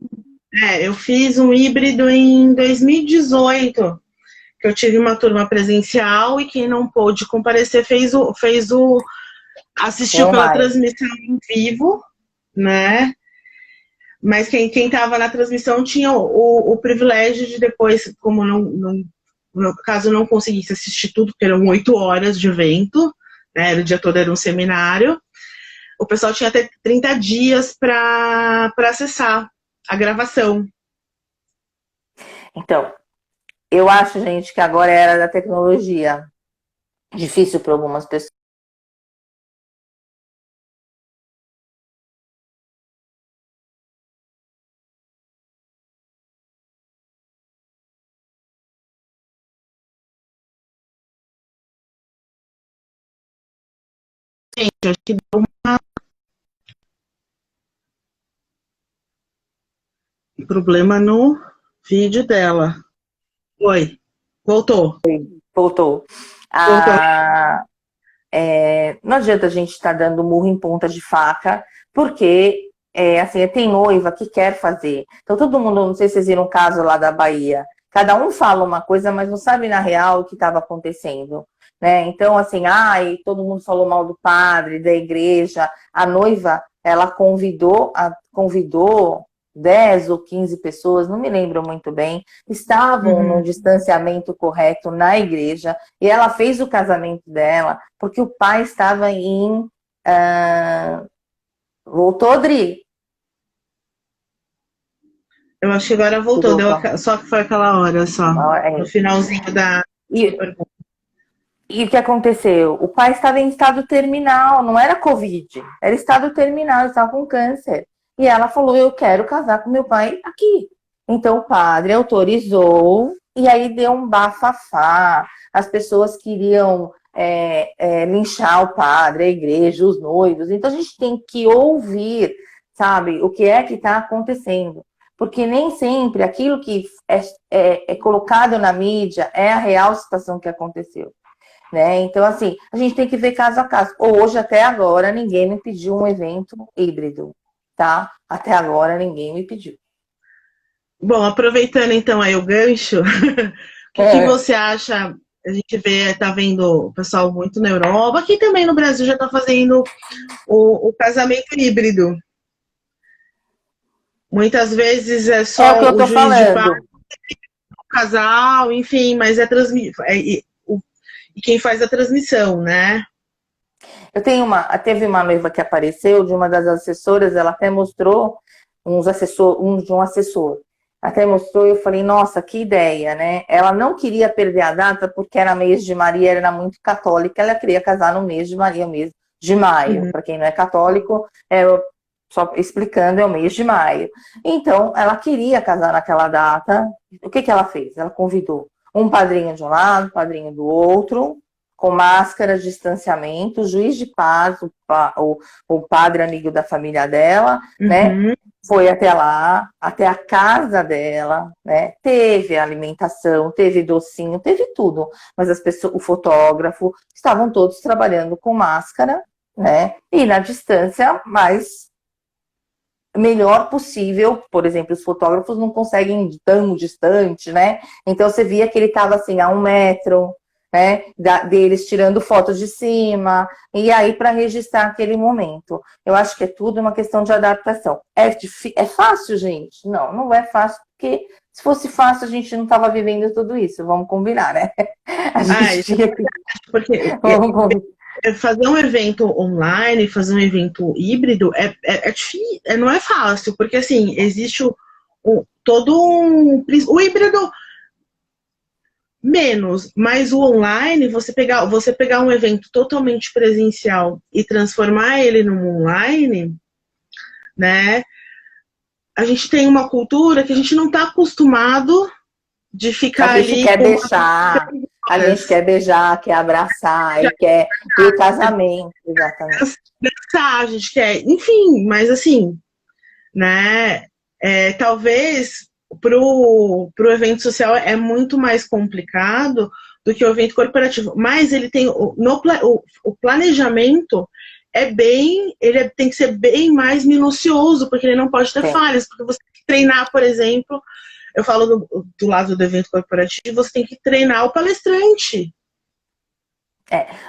Eu fiz um híbrido em 2018, que eu tive uma turma presencial e quem não pôde comparecer assistiu pela transmissão em vivo, né? Mas quem estava na transmissão tinha o privilégio de depois, como caso não conseguisse assistir tudo, porque eram 8 horas de evento, né? O dia todo era um seminário, o pessoal tinha até 30 dias para acessar a gravação. Então, eu acho, gente, que agora é a era da tecnologia. Difícil para algumas pessoas. Gente, acho que deu um problema no vídeo dela. Oi, voltou. Voltou. Não adianta a gente estar dando murro em ponta de faca, porque assim, tem noiva que quer fazer. Então todo mundo, não sei se vocês viram um caso lá da Bahia, cada um fala uma coisa, mas não sabe na real o que estava acontecendo. Né? Então, assim, todo mundo falou mal do padre, da igreja. A noiva, ela convidou 10 ou 15 pessoas, não me lembro muito bem, estavam num distanciamento correto na igreja, e ela fez o casamento dela, porque o pai estava em... Voltou, Dri? Eu acho que agora voltou, só que foi aquela hora só, no finalzinho da... E o que aconteceu? O pai estava em estado terminal, não era Covid, era estado terminal, estava com câncer. E ela falou, eu quero casar com meu pai aqui. Então o padre autorizou, e aí deu um bafafá. As pessoas queriam linchar o padre, a igreja, os noivos. Então a gente tem que ouvir, sabe, o que é que está acontecendo. Porque nem sempre aquilo que é colocado na mídia é a real situação que aconteceu. Né? Então, assim, a gente tem que ver caso a caso. Hoje, até agora, ninguém me pediu um evento híbrido, tá? Até agora, ninguém me pediu. Bom, aproveitando então aí o gancho, o que você acha? A gente tá vendo o pessoal muito na Europa, aqui também no Brasil já tá fazendo o casamento híbrido. Muitas vezes é só o que eu tô falando. O casal, enfim, mas e quem faz a transmissão, né? Teve uma noiva que apareceu, de uma das assessoras, ela até mostrou de um assessor. até mostrou, eu falei, nossa, que ideia, né? Ela não queria perder a data porque era mês de Maria, era muito católica, ela queria casar no mês de Maria, o mês de maio. Para quem não é católico, só explicando, é o mês de maio. Então, ela queria casar naquela data. O que ela fez? Ela convidou um padrinho de um lado, um padrinho do outro, com máscara de distanciamento, juiz de paz, o padre amigo da família dela, né? Foi até lá, até a casa dela, né? Teve alimentação, teve docinho, teve tudo. Mas as pessoas, o fotógrafo, estavam todos trabalhando com máscara, né? E na distância mais melhor possível. Por exemplo, os fotógrafos não conseguem ir tão distante, né? Então você via que ele estava assim a 1 metro, né, deles tirando foto de cima, e aí para registrar aquele momento. Eu acho que é tudo uma questão de adaptação. É fácil, gente? Não, não é fácil, porque se fosse fácil a gente não estava vivendo tudo isso, vamos combinar, né? A gente tinha que... Porque fazer um evento online, fazer um evento híbrido, difícil, não é fácil, porque assim, existe todo um... O híbrido... menos, mas o online, você pegar um evento totalmente presencial e transformar ele num online, né? A gente tem uma cultura que a gente não está acostumado de ficar ali. A gente quer deixar, a gente quer beijar, quer abraçar, e quer ter o casamento, exatamente. A gente quer, enfim, mas assim, né? Talvez pro evento social é muito mais complicado do que o evento corporativo, mas ele tem o planejamento ele tem que ser bem mais minucioso, porque ele não pode ter falhas, porque você tem que treinar, por exemplo, eu falo do lado do evento corporativo, você tem que treinar o palestrante.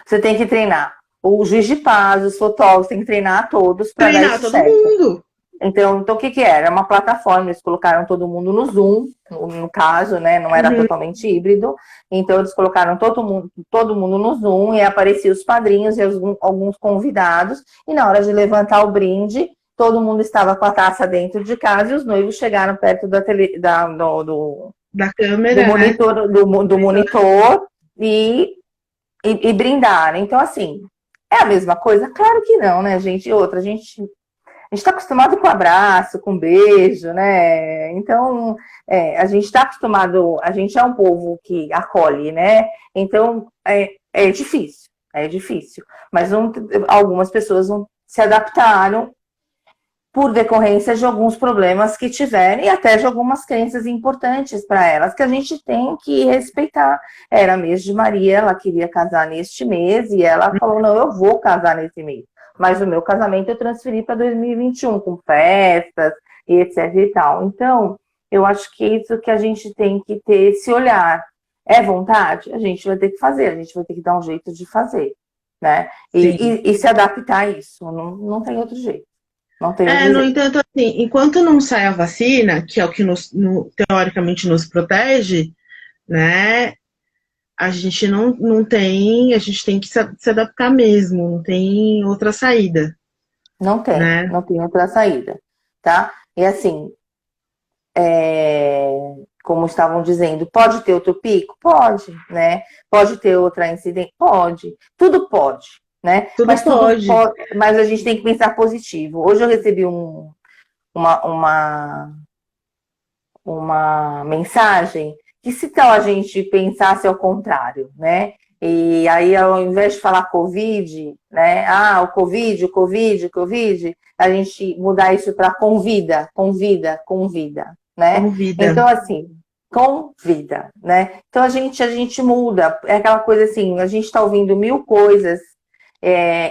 Você tem que treinar o juiz de paz, os fotógrafos, tem que treinar todos para dar isso todo certo. Mundo. Então, o que era? Era uma plataforma, eles colocaram todo mundo no Zoom, no caso, né? Não era totalmente híbrido. Então, eles colocaram todo mundo no Zoom e apareciam os padrinhos e alguns convidados. E na hora de levantar o brinde, todo mundo estava com a taça dentro de casa e os noivos chegaram perto da câmera, do monitor, né? do monitor e brindaram. Então, assim, é a mesma coisa? Claro que não, né, gente? A gente está acostumado com abraço, com beijo, né? Então, a gente está acostumado, a gente é um povo que acolhe, né? Então, é difícil. Mas algumas pessoas se adaptaram por decorrência de alguns problemas que tiveram e até de algumas crenças importantes para elas, que a gente tem que respeitar. Era mês de Maria, ela queria casar neste mês e ela falou, não, eu vou casar nesse mês. Mas o meu casamento eu transferi para 2021, com festas e etc e tal. Então, eu acho que é isso que a gente tem que ter, esse olhar. É vontade? A gente vai ter que fazer, a gente vai ter que dar um jeito de fazer, né? E se adaptar a isso, não tem outro jeito. Não tem outro jeito. No entanto, assim, enquanto não sai a vacina, que é o que teoricamente nos protege, né? A gente não tem, a gente tem que se adaptar mesmo, não tem outra saída. Não tem, né? Não tem outra saída, tá? E assim, como estavam dizendo, pode ter outro pico? Pode, né? Pode ter outra incidência? Pode. Tudo pode, né? Tudo pode. Mas a gente tem que pensar positivo. Hoje eu recebi uma mensagem que se tal a gente pensasse ao contrário, né? E aí, ao invés de falar Covid, né? O Covid, a gente mudar isso para convida, né? Convida. Então, assim, convida, né? Então, a gente muda. É aquela coisa assim, a gente está ouvindo 1000 coisas,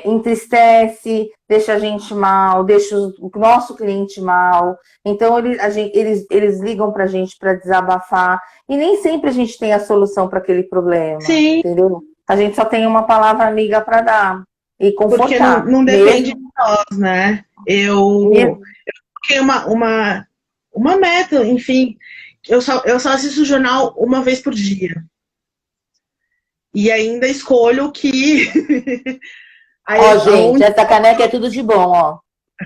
entristece, deixa a gente mal, deixa o nosso cliente mal. Então, eles ligam pra gente para desabafar. E nem sempre a gente tem a solução para aquele problema. Sim. Entendeu? A gente só tem uma palavra amiga para dar. E confortar. Porque não depende de nós, né? Eu coloquei uma meta, enfim. Eu só assisto o jornal uma vez por dia. E ainda escolho que... gente, essa caneca é tudo de bom, ó.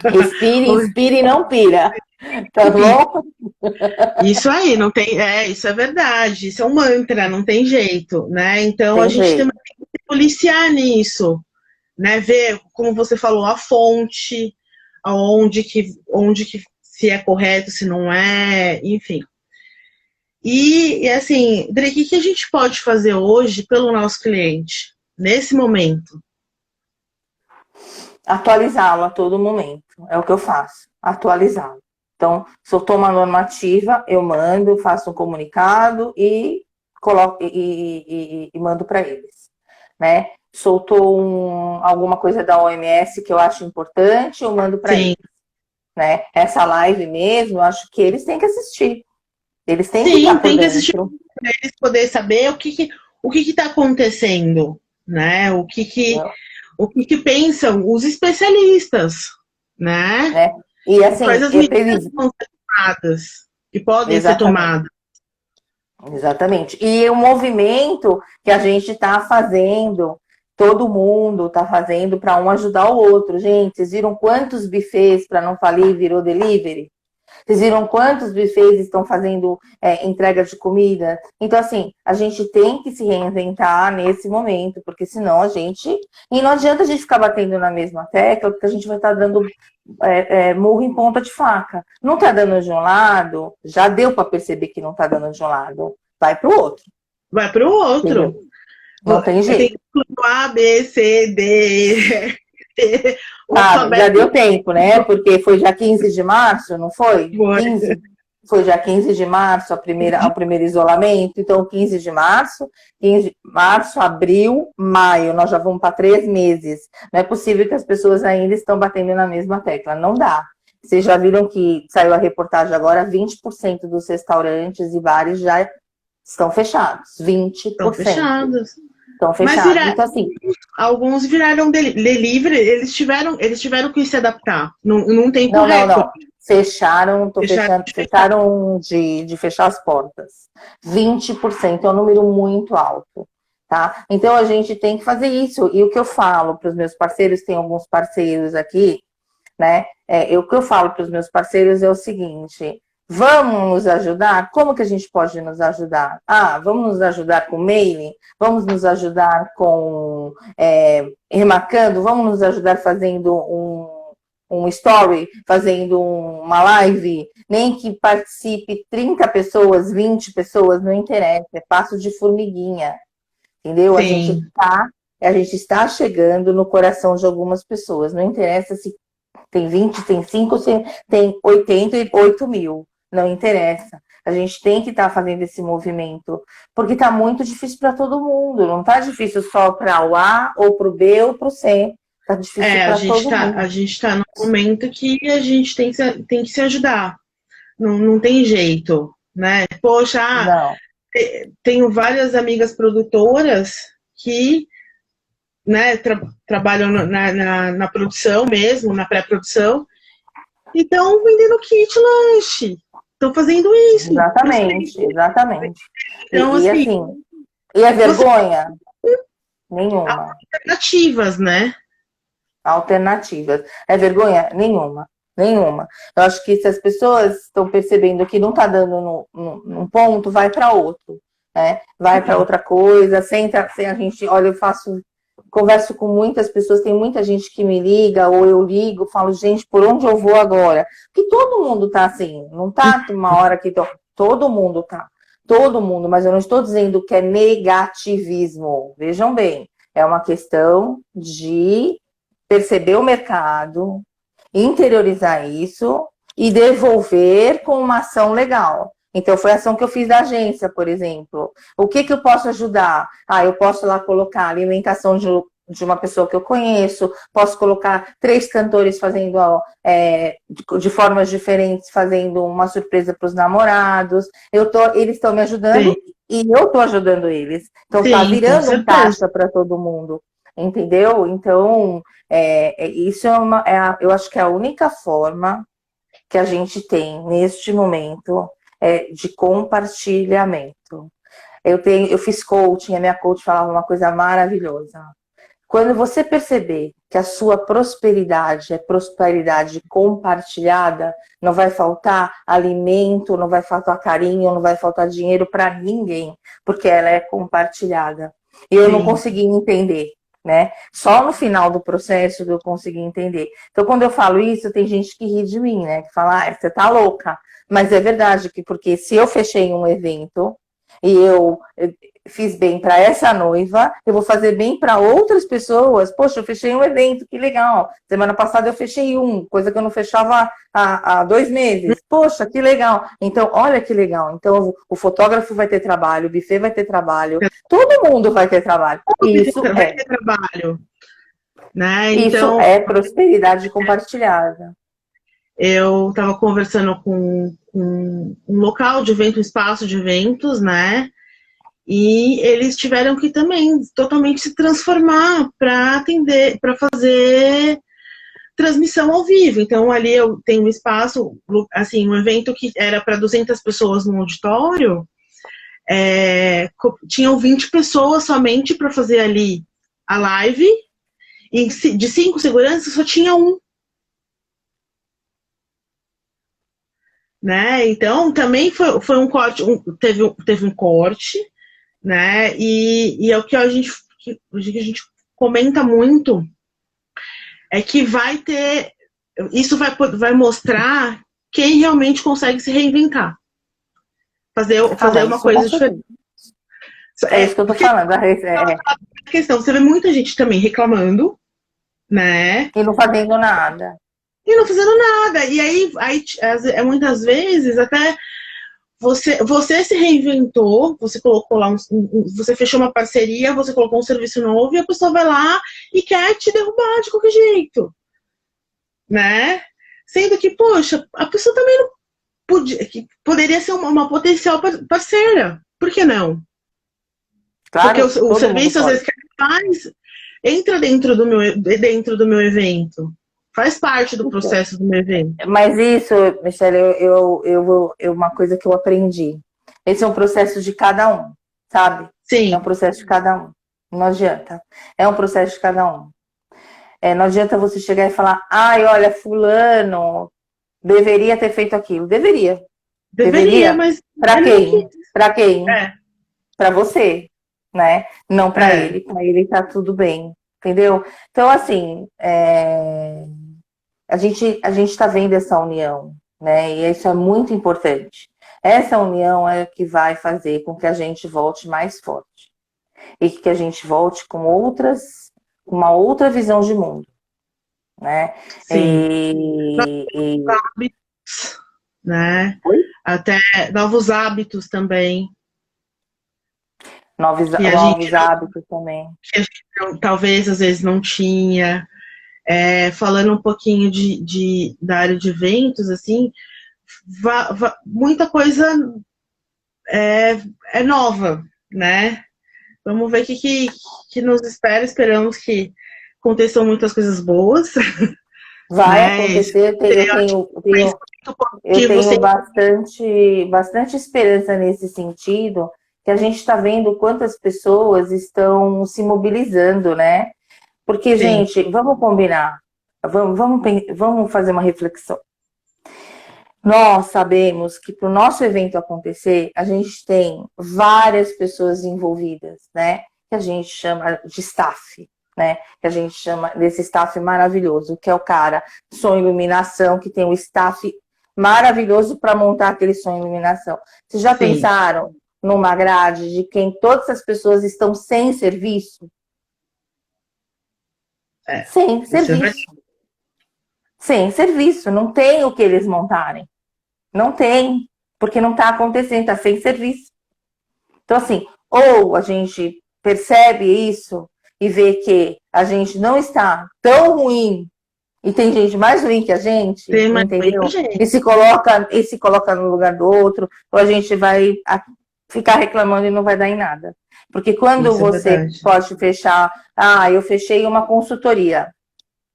Respire, inspire e não pira. Tá bom? Isso aí, não tem. Isso é verdade. Isso é um mantra, não tem jeito, né? Então a Tem gente jeito. também tem que se policiar nisso, né? Ver, como você falou, a fonte, onde que se é correto, se não é, enfim. E assim, Dri, o que a gente pode fazer hoje pelo nosso cliente, nesse momento? Atualizá-lo a todo momento. É o que eu faço. Atualizá-lo. Então, se eu tomo uma normativa, eu mando, faço um comunicado e coloco e mando para eles, né? Soltou alguma coisa da OMS que eu acho importante, eu mando para Sim, eles, né? Essa live mesmo, eu acho que eles têm que assistir. Eles têm que sim, estar por tem que assistir dentro. para eles poderem saber o que está acontecendo, né? O que pensam os especialistas, né? Né? E Quais assim, as medidas que vão ser tomadas, que podem ser exatamente. tomadas. Exatamente. E o movimento que a gente está fazendo, todo mundo está fazendo para um ajudar o outro. Gente, vocês viram quantos buffets para não falir virou delivery? Vocês viram quantos buffets estão fazendo entrega de comida? Então, assim, a gente tem que se reinventar nesse momento, porque senão a gente. E não adianta a gente ficar batendo na mesma tecla, porque a gente vai estar dando murro em ponta de faca. Não está dando de um lado, já deu para perceber que não está dando de um lado, vai para o outro. Vai para o Entendeu? outro. Não tem Tem jeito. A, B, C, D, E, o Sabe, já alfabeto deu tempo, né? Porque foi dia 15 de março, não foi? foi. 15? Foi dia 15 de março o primeiro isolamento. Então, 15 de março, 15 de março, abril, maio. Nós já vamos para 3 meses. Não é possível que as pessoas ainda estão batendo na mesma tecla. Não dá. Vocês já viram que saiu a reportagem agora, 20% dos restaurantes e bares já estão fechados. Estão 20% fechados. estão Mas fechados. Então, assim, alguns viraram delivery, eles tiveram que se adaptar num tempo não, não, recorde. não. Fecharam, tô Deixaram fechando, de fechar. fecharam de fechar as portas. 20% é um número muito alto, tá? Então a gente tem que fazer isso. E o que eu falo para os meus parceiros, tem alguns parceiros aqui, né? O que eu falo para os meus parceiros é o seguinte: vamos nos ajudar? Como que a gente pode nos ajudar? Ah, vamos nos ajudar com mailing? Vamos nos ajudar com remarcando? Vamos nos ajudar fazendo um story, fazendo uma live? Nem que participe 30 pessoas, 20 pessoas, não interessa, é passo de formiguinha, entendeu? Sim, A gente está chegando no coração de algumas pessoas, não interessa se tem 20, tem 5, tem 88 mil. Não interessa. A gente tem que estar fazendo esse movimento, porque está muito difícil para todo mundo. Não está difícil só para o A, ou para o B, ou para o C. Está difícil a para gente todo tá, mundo. a gente tá num momento que a gente tem que se ajudar. Não tem jeito, né? Poxa, Não. tenho várias amigas produtoras que, né, trabalham na produção mesmo, na pré-produção, e estão vendendo kit lanche. Estão fazendo isso para os clientes. Exatamente, exatamente. Então, E assim, assim, e a você vergonha? há Nenhuma. alternativas, né? Alternativas. É vergonha? Nenhuma. Nenhuma. Eu acho que se as pessoas estão percebendo que não está dando num ponto, vai para outro. Né? Vai para outra coisa, senta, sem a gente. Olha, converso com muitas pessoas, tem muita gente que me liga, ou eu ligo, falo, gente, por onde eu vou agora? Porque todo mundo tá assim, não tá uma hora que todo mundo tá. Todo mundo, mas eu não estou dizendo que é negativismo. Vejam bem, é uma questão de perceber o mercado, interiorizar isso e devolver com uma ação legal. Então, foi a ação que eu fiz da agência, por exemplo. O que eu posso ajudar? Ah, eu posso lá colocar alimentação de uma pessoa que eu conheço, posso colocar 3 cantores fazendo de formas diferentes, fazendo uma surpresa para os namorados. Eles estão me ajudando Sim, e eu estou ajudando eles. Então, está sim, com virando um certeza. caixa para todo mundo. Entendeu? Então, isso eu acho que é a única forma que a gente tem neste momento de compartilhamento. Eu fiz coaching, a minha coach falava uma coisa maravilhosa. Quando você perceber que a sua prosperidade é prosperidade compartilhada, não vai faltar alimento, não vai faltar carinho, não vai faltar dinheiro para ninguém, porque ela é compartilhada. E eu não consegui entender, né? Só no final do processo eu consegui entender. Então, quando eu falo isso, tem gente que ri de mim, né? Que fala, você tá louca. Mas é verdade, porque se eu fechei um evento e eu fiz bem para essa noiva, eu vou fazer bem para outras pessoas. Poxa, eu fechei um evento, que legal. Semana passada eu fechei coisa que eu não fechava há 2 meses. Poxa, que legal. Então, olha que legal. Então, o fotógrafo vai ter trabalho, o buffet vai ter trabalho, todo mundo vai ter trabalho. Isso vai ter trabalho, né? Isso então, é prosperidade compartilhada. Eu estava conversando com um local de evento, um espaço de eventos, né? E eles tiveram que também totalmente se transformar para atender, para fazer transmissão ao vivo. Então, ali eu tenho um espaço, assim, um evento que era para 200 pessoas no auditório, tinham 20 pessoas somente para fazer ali a live, e de 5 seguranças só tinha um. Né? Então, também foi um corte, teve um corte, né? E é o que a gente comenta muito, é que vai ter, isso vai mostrar quem realmente consegue se reinventar. Fazer uma coisa diferente. É isso que eu tô falando. A questão, você vê muita gente também reclamando, né? E não fazendo nada. E não fazendo nada. E aí muitas vezes até você se reinventou, você colocou lá você fechou uma parceria, você colocou um serviço novo e a pessoa vai lá e quer te derrubar de qualquer jeito, né? Sendo que, poxa, a pessoa também não poderia ser uma potencial parceira. Por que não? Claro, porque o serviço às vezes que ele faz entra dentro do meu evento. Faz parte do processo do meu evento. Mas isso, Michele, uma coisa que eu aprendi. Esse é um processo de cada um, sabe? Sim. É um processo de cada um. Não adianta. É um processo de cada um. Não adianta você chegar e falar, olha, fulano deveria ter feito aquilo. Deveria, mas... Para quem? Para quem? Para você, né? Não para ele. Para ele tá tudo bem. Entendeu? Então, assim... A gente está vendo essa união, né? E isso é muito importante. Essa união é o que vai fazer com que a gente volte mais forte. E que a gente volte com uma outra visão de mundo, né? Sim. Hábitos, né? Até novos hábitos também. Novos hábitos também. Que a gente talvez às vezes não tinha. Falando um pouquinho da área de eventos, assim, muita coisa é nova, né? Vamos ver o que nos espera. Esperamos que aconteçam muitas coisas boas. Vai acontecer. Eu tenho bastante esperança nesse sentido, que a gente está vendo quantas pessoas estão se mobilizando, né? Porque, gente, vamos combinar, vamos fazer uma reflexão. Nós sabemos que para o nosso evento acontecer, a gente tem várias pessoas envolvidas, né? Que a gente chama de staff, né? Que a gente chama desse staff maravilhoso, que é o cara som e iluminação, que tem um staff maravilhoso para montar aquele som e iluminação. Vocês já pensaram numa grade de quem todas as pessoas estão sem serviço? Sem serviço. Sem serviço. Não tem o que eles montarem. Não tem. Porque não está acontecendo. Está sem serviço. Então, assim, ou a gente percebe isso e vê que a gente não está tão ruim e tem gente mais ruim que a gente, entendeu? E se coloca no lugar do outro, ou a gente vai ficar reclamando e não vai dar em nada. Porque quando você pode fechar... eu fechei uma consultoria.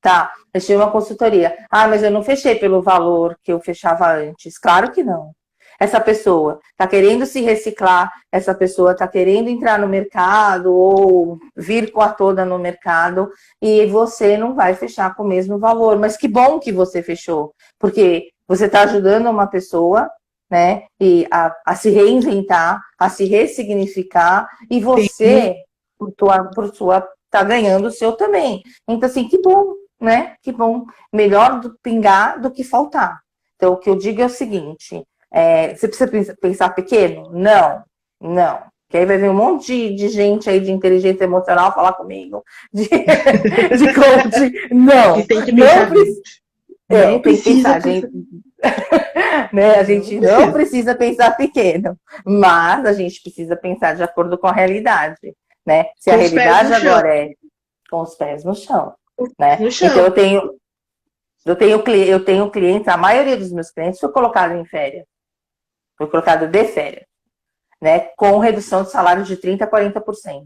Tá, fechei uma consultoria. Mas eu não fechei pelo valor que eu fechava antes. Claro que não. Essa pessoa está querendo se reciclar, essa pessoa está querendo entrar no mercado ou vir com a toda no mercado e você não vai fechar com o mesmo valor. Mas que bom que você fechou, porque você está ajudando uma pessoa, né, e a se reinventar, a se ressignificar, e você, por sua, tá ganhando o seu também. Então, assim, que bom, né? Que bom. Melhor pingar do que faltar. Então, o que eu digo é o seguinte, você precisa pensar pequeno? Não, não. Que aí vai vir um monte de gente aí de inteligência emocional falar comigo, de coach. Não, que tem que pensar, não tem que pensar, gente. Né? A gente não precisa pensar pequeno, mas a gente precisa pensar de acordo com a realidade, né? Se a realidade agora é com os pés no chão, né? Então eu tenho clientes, a maioria dos meus clientes foi colocado em férias, foi colocado de férias, né? Com redução de salário de 30% a 40%.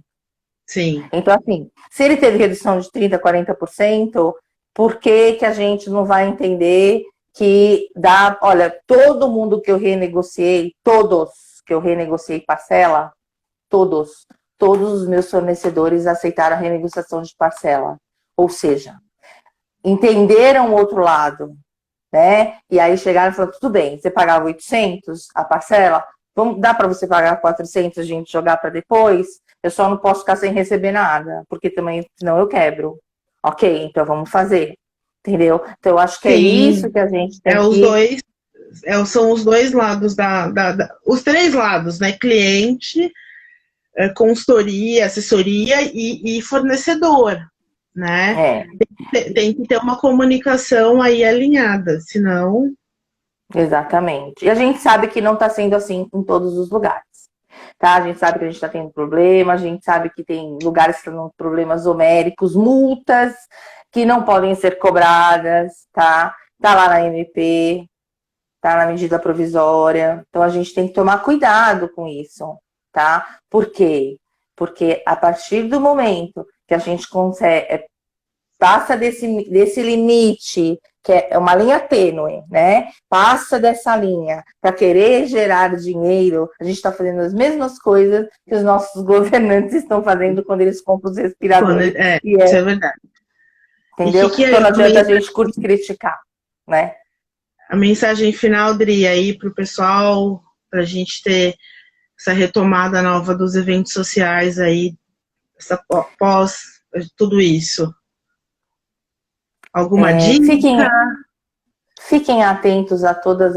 Sim. Então, assim, se ele teve redução de 30% a 40%, por que a gente não vai entender que dá, olha, todo mundo que eu renegociei, todos que eu renegociei parcela, todos os meus fornecedores aceitaram a renegociação de parcela. Ou seja, entenderam o outro lado, né? E aí chegaram e falaram, tudo bem, você pagava 800 a parcela, dá para você pagar 400 a gente jogar para depois? Eu só não posso ficar sem receber nada, porque também, senão eu quebro. Ok, então vamos fazer. Entendeu? Então, eu acho que é isso que a gente tem os dois, são os dois lados os três lados, né? Cliente, consultoria, assessoria e fornecedor, né? Tem que ter uma comunicação aí alinhada, senão... Exatamente. E a gente sabe que não está sendo assim em todos os lugares. Tá? A gente sabe que a gente está tendo problema, a gente sabe que tem lugares que estão problemas homéricos, multas que não podem ser cobradas, tá? Tá lá na MP, tá na medida provisória. Então a gente tem que tomar cuidado com isso, tá? Por quê? Porque a partir do momento que a gente consegue, passa desse limite, que é uma linha tênue, né? Passa dessa linha para querer gerar dinheiro, a gente está fazendo as mesmas coisas que os nossos governantes estão fazendo quando eles compram os respiradores. Isso é verdade. Entendeu? Então não adianta a gente criticar, né? A mensagem final, Dri, aí para o pessoal, para a gente ter essa retomada nova dos eventos sociais aí, após tudo isso. Alguma dica? Fiquem atentos a todas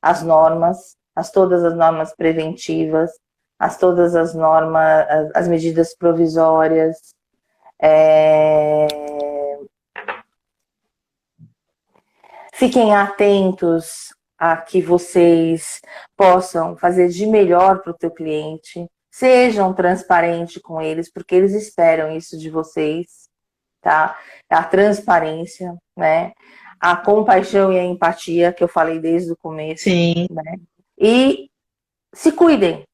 as normas, todas as normas preventivas, todas as normas, as medidas provisórias. Fiquem atentos a que vocês possam fazer de melhor para o teu cliente. Sejam transparentes com eles, porque eles esperam isso de vocês, tá? A transparência, né? A compaixão e a empatia, que eu falei desde o começo. Sim. Né? E se cuidem,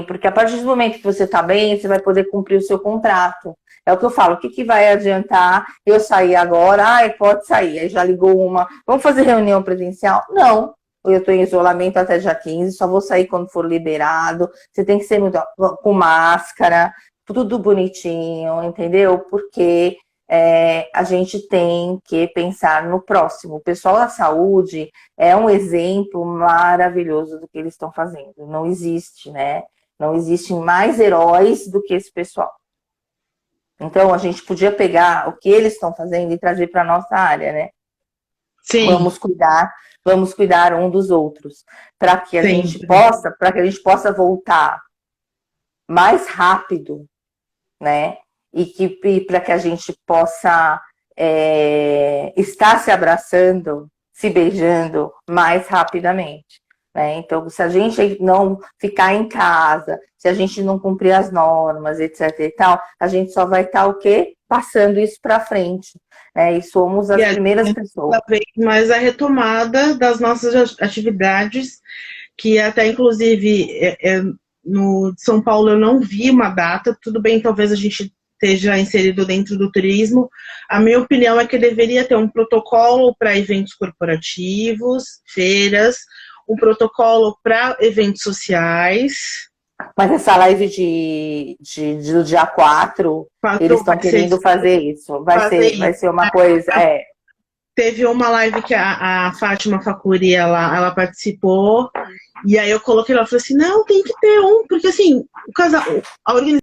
porque a partir do momento que você está bem, você vai poder cumprir o seu contrato. É o que eu falo, o que vai adiantar eu sair agora? Pode sair. Aí já ligou uma, vamos fazer reunião presencial? Não, eu estou em isolamento até dia 15, só vou sair quando for liberado. Você tem que ser muito, com máscara, tudo bonitinho, entendeu? Porque a gente tem que pensar no próximo. O pessoal da saúde é um exemplo maravilhoso do que eles estão fazendo. Não existe, né? Não existem mais heróis do que esse pessoal. Então, a gente podia pegar o que eles estão fazendo e trazer para a nossa área, né? Sim. Vamos cuidar um dos outros, para que a gente possa voltar mais rápido, né? E para que a gente possa estar se abraçando, se beijando mais rapidamente. Né? Então, se a gente não ficar em casa, se a gente não cumprir as normas, etc. e tal, a gente só vai estar o quê? Passando isso para frente. Né? E somos as primeiras pessoas. Cada vez mais a retomada das nossas atividades, que até inclusive no São Paulo eu não vi uma data, tudo bem, talvez a gente esteja inserido dentro do turismo. A minha opinião é que deveria ter um protocolo para eventos corporativos, feiras, um protocolo para eventos sociais. Mas essa live do dia 4, eles estão querendo fazer isso. Vai ser uma coisa. Teve uma live que a Fátima Facuri, ela participou, e aí eu coloquei ela e falei assim, não, tem que ter um, porque assim, a organização